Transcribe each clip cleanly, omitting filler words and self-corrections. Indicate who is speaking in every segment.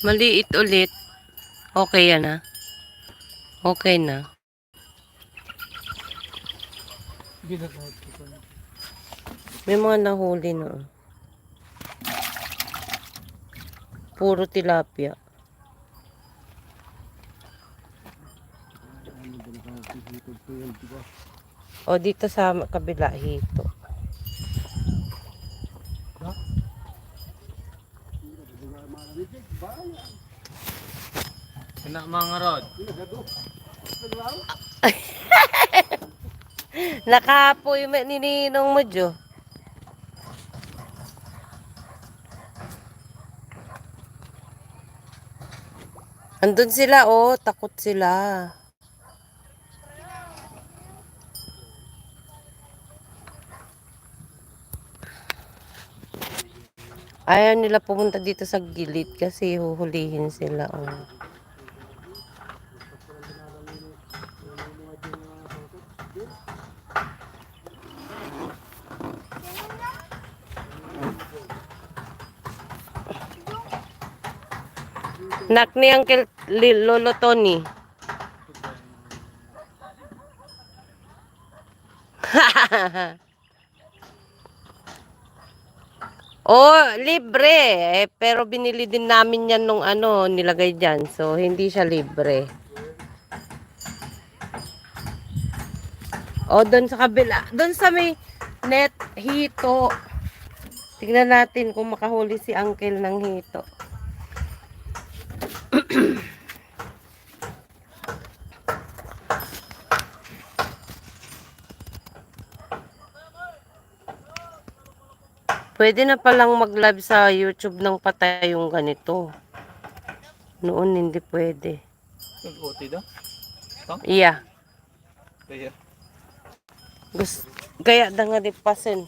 Speaker 1: Maliit ulit. Okay yan na. Okay na. May mga nahuli na. Puro tilapia. O dito sa kabila hito.
Speaker 2: Kena mga rod.
Speaker 1: Nakapoy nininong mo, Jo. Andun sila, oh. Takot sila. Ayaw nila pumunta dito sa gilid kasi huhulihin sila, oh. Nak ni Uncle Lolo Tony. Oh, libre. Pero binili din namin yan nung ano, nilagay dyan. So, hindi siya libre. Oh, doon sa kabila. Doon sa may net hito. Tignan natin kung makahuli si Uncle ng hito. Pwede na palang mag-live sa YouTube ng patay yung ganito. Noon hindi pwede.
Speaker 2: Nag-OT daw?
Speaker 1: Iya.
Speaker 2: Kaya.
Speaker 1: Gaya da nga di pasen.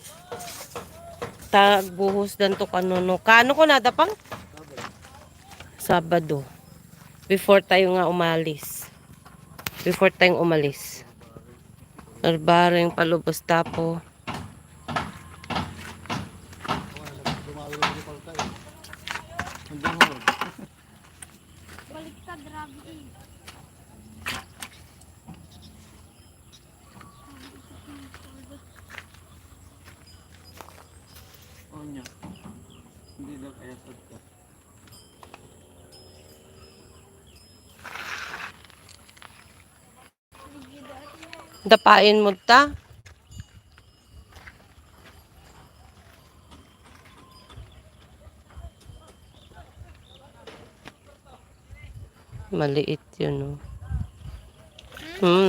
Speaker 1: Tagbuhos dan to kanono. Kano ko nada pang? Sabado. Before tayo nga umalis. Before tayong umalis. Narbareng palubos tapo.
Speaker 3: Baliktad rabi.
Speaker 2: Oh niya. Hindi daw kaya sadka.
Speaker 1: Dapain mo ta. Maliit yun, oh.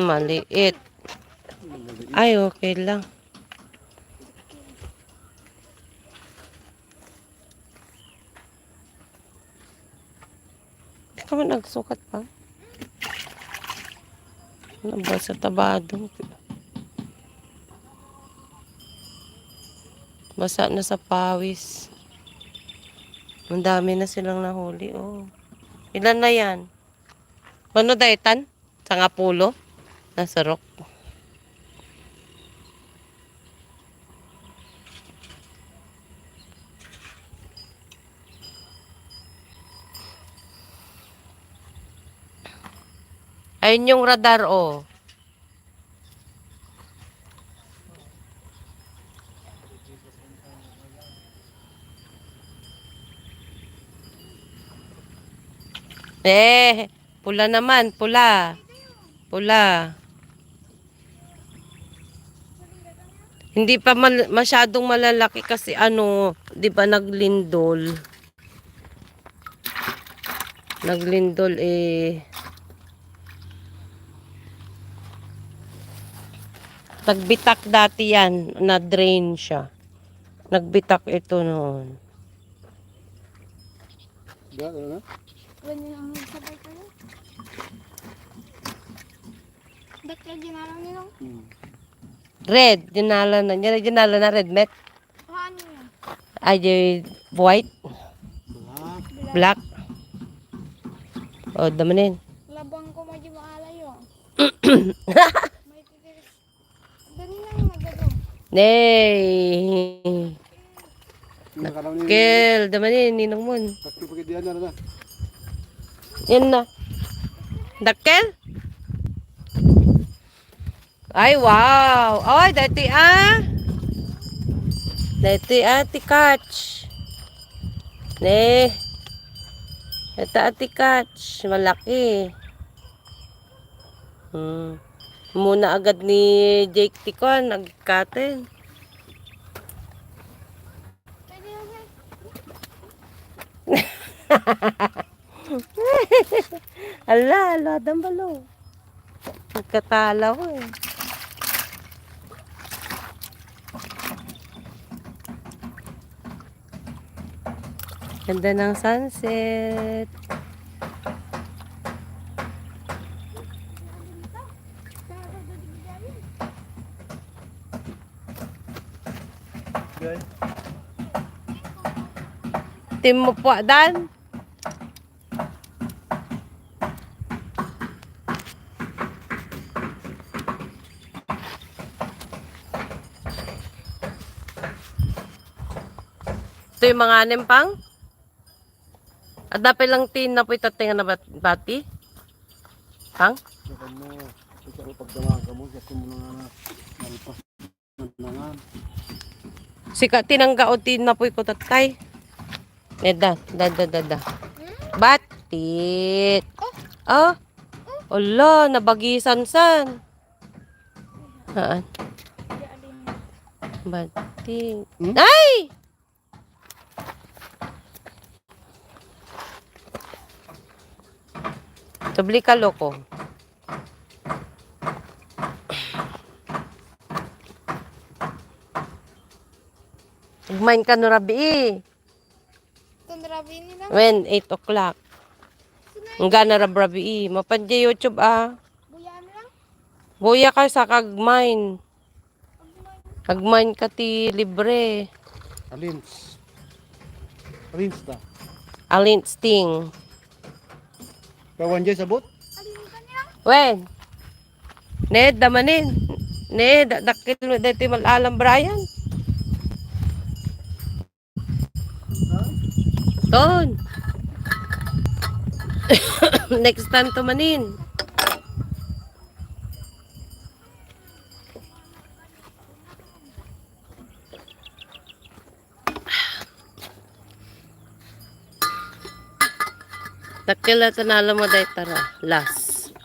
Speaker 1: Maliit. Ay, okay lang. Hindi ka man nagsukat pa. Ano ba sa tabado? Basa na sa pawis. Ang dami na silang nahuli, oh. Ilan na yan? Ano daytan? Sangapulo? Nasarok. Ayun yung radar, oh. Pula naman, pula. Pula. Hindi pa masyadong malalaki kasi ano, 'di ba naglindol. Naglindol nagbitak dati yan, na-drain siya. Nagbitak ito noon.
Speaker 2: Gano'n na?
Speaker 3: Ganyan ang nagsabay kayo. Ba't ka ginalang nila?
Speaker 1: Red, dinala na. Dinala na red met.
Speaker 3: Ano yun?
Speaker 1: Ay, white. Black. O, damanin.
Speaker 3: Labang ko medyo maalayo. May titiris. Dali lang yung magagawa.
Speaker 1: Nay. Nakil, damanin, ninong mon.
Speaker 2: Sakti pagkadiyan na na.
Speaker 1: Yan na. Dakkel? Ay, wow. Ay, dati ah. Dati ati catch. Ne. Ito ati catch. Malaki. Muna agad ni Jake Tikon. Nagkatin.
Speaker 3: Pwede na yan.
Speaker 1: Ala, dambalo. Nagkatalaw eh. Ganda ng sunset.
Speaker 2: Guys,
Speaker 1: Tim mo po, Dan. Ito yung mga animpang. At dapat lang tin na po itatingan na bati. Pang?
Speaker 2: saka mo, ito ang pagdamaga mo, kasi mo na nalipas na nga.
Speaker 1: Sika tinangga o tin na po ikutatay. Da. Batit. Oh. Ala, nabagisan san. Haan. Batit. Ay! Tubli ka loko. Ugmain ka no rabi eh.
Speaker 3: Tundrabin nila.
Speaker 1: When 8 o'clock. Ang gana rabi eh. Mapadya YouTube ah.
Speaker 3: Buyaan lang.
Speaker 1: Buya ka sa kagmain. Kagmain ka ti libre.
Speaker 2: Alins. Alins ta.
Speaker 1: Alin sting.
Speaker 2: Kawan dyan sabot?
Speaker 3: Alin ka niya?
Speaker 1: When? Ned, damanin. Ned, dakil mo dito malalam Brian. Ton. Next time tumanin. Dakil na tanala mo dahil tara. Last.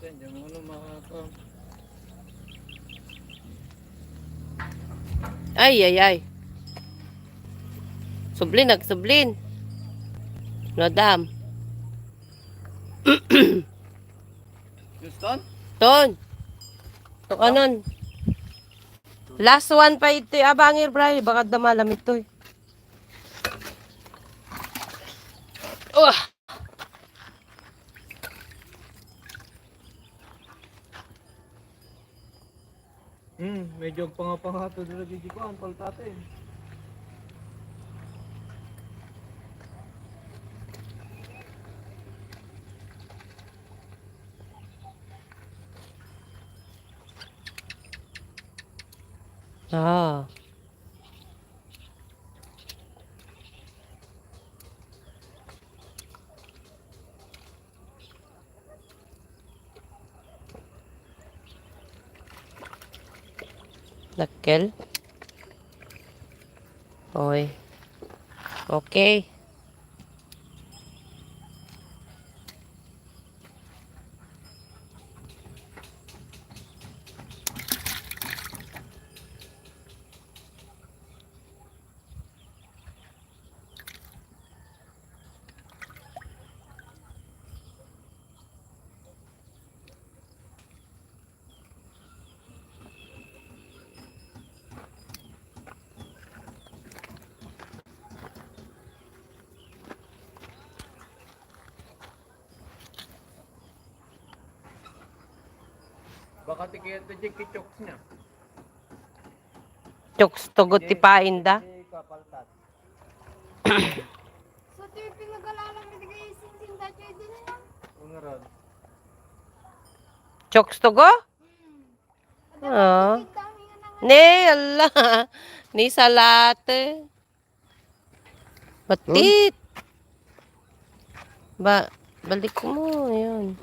Speaker 2: Diyan mo na makaka...
Speaker 1: Ay. Sublin, nagsublin. Nadam.
Speaker 2: Houston?
Speaker 1: Ton. To anon. Last one pa ito. Abangir, bray. Baka damalamit to eh.
Speaker 2: Medyo pangapangato nila dito ko, ang paltate.
Speaker 1: Ah. Dakkel. Oy. Okay.
Speaker 2: Baka tikit ito dyan kichoks niya.
Speaker 1: Chokes tugot ti painda.
Speaker 2: Kapaltat.
Speaker 3: Sa tiyo pinag-alalang hindi kayo sing-sing dati din na.
Speaker 2: Ungarad.
Speaker 1: Chokes to go? Ah. Ne, Allah. Ni salate. Batit. Balik mo, yun.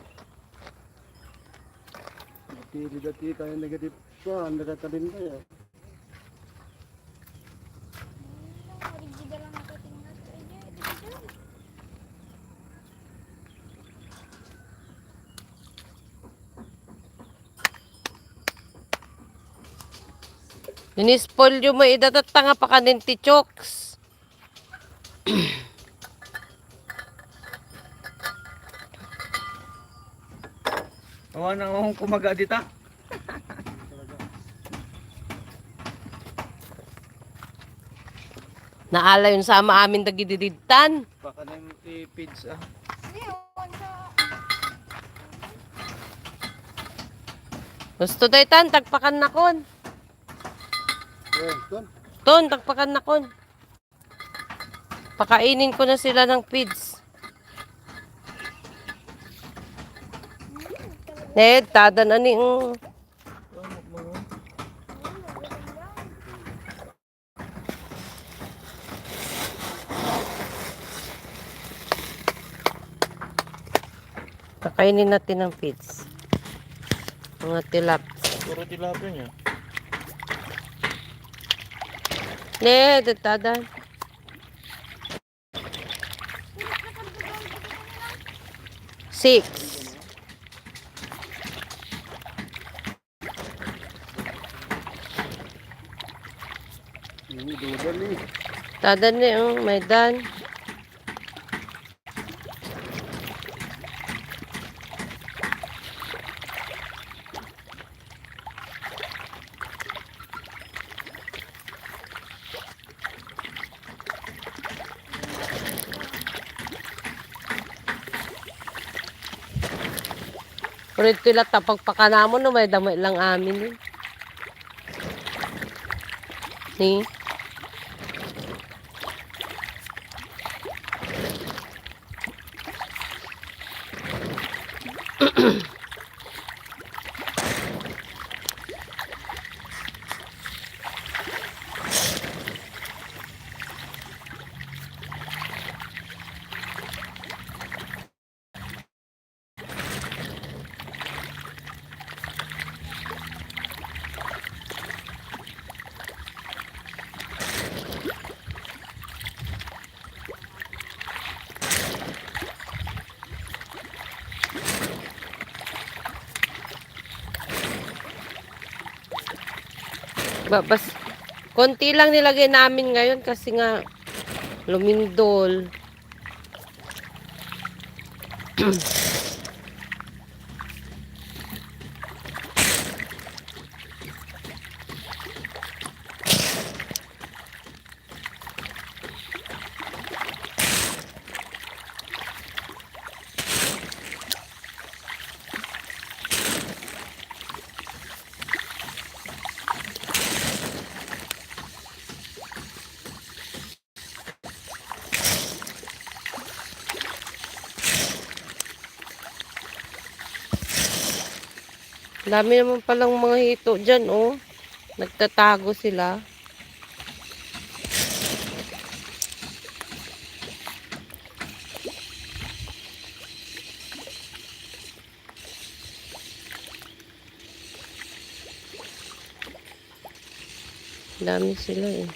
Speaker 2: Dati tayo negatif pa, nagtatabin tayo.
Speaker 3: Rigida lang nakatingin sa inyo. Rigida.
Speaker 1: Nispolyo mo, idatatanga pa ka din, Tichoks.
Speaker 4: Awa na akong kumaga dita.
Speaker 1: Naala yun sa ama amin dagidididtan.
Speaker 4: Baka na yung pids ah.
Speaker 3: Hindi, awan sa...
Speaker 1: Gusto dahi tan, tagpakan na kon.
Speaker 2: Ton.
Speaker 1: Ton, tagpakan na kon. Pakainin ko na sila ng feeds. Ned, tadan ani. Kakainin natin ng feeds. Mga tilap.
Speaker 4: Puro tilapia niya.
Speaker 1: Ned, tadan. Six.
Speaker 2: Dudan ni.
Speaker 1: Tadan ni, may dan. Pero ito lang tapagpaka namon no, may damay lang amin yun. Ni? Bas, konti lang nilagay namin ngayon kasi nga lumindol. Dami naman palang mga hito dyan, oh. Nagtatago sila. Dami sila, eh.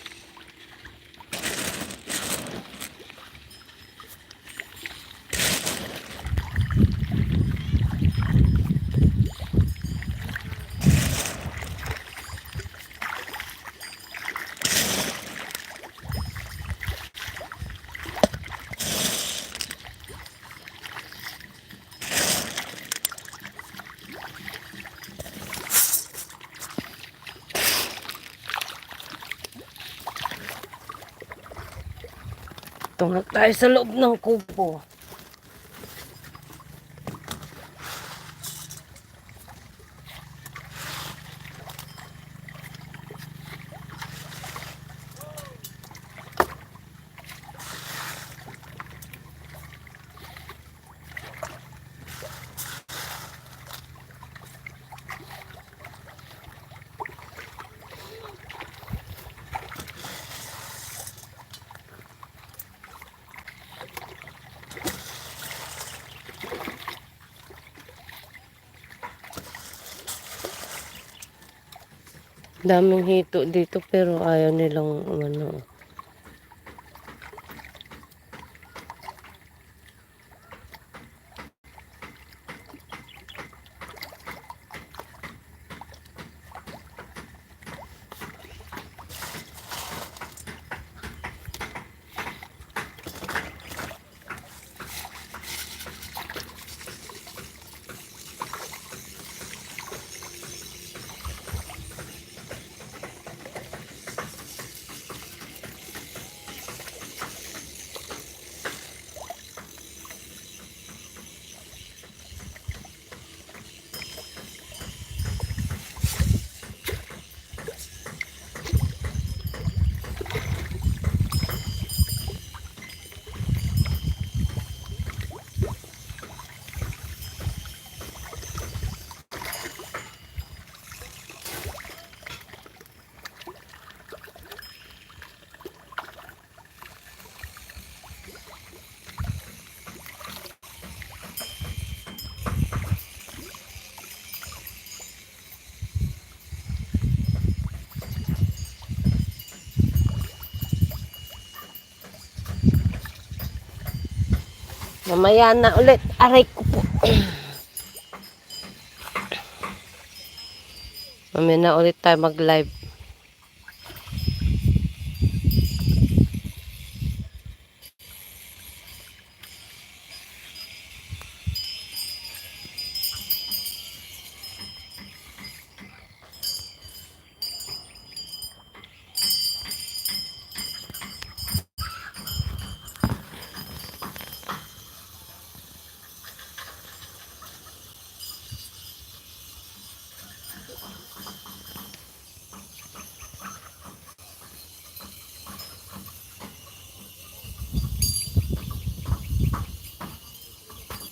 Speaker 1: Tungak tayo sa loob ng kubo. Daming hito dito pero ayaw nilang ano. Mamaya na ulit. Aray ko po. Mamaya na ulit tayo mag-live.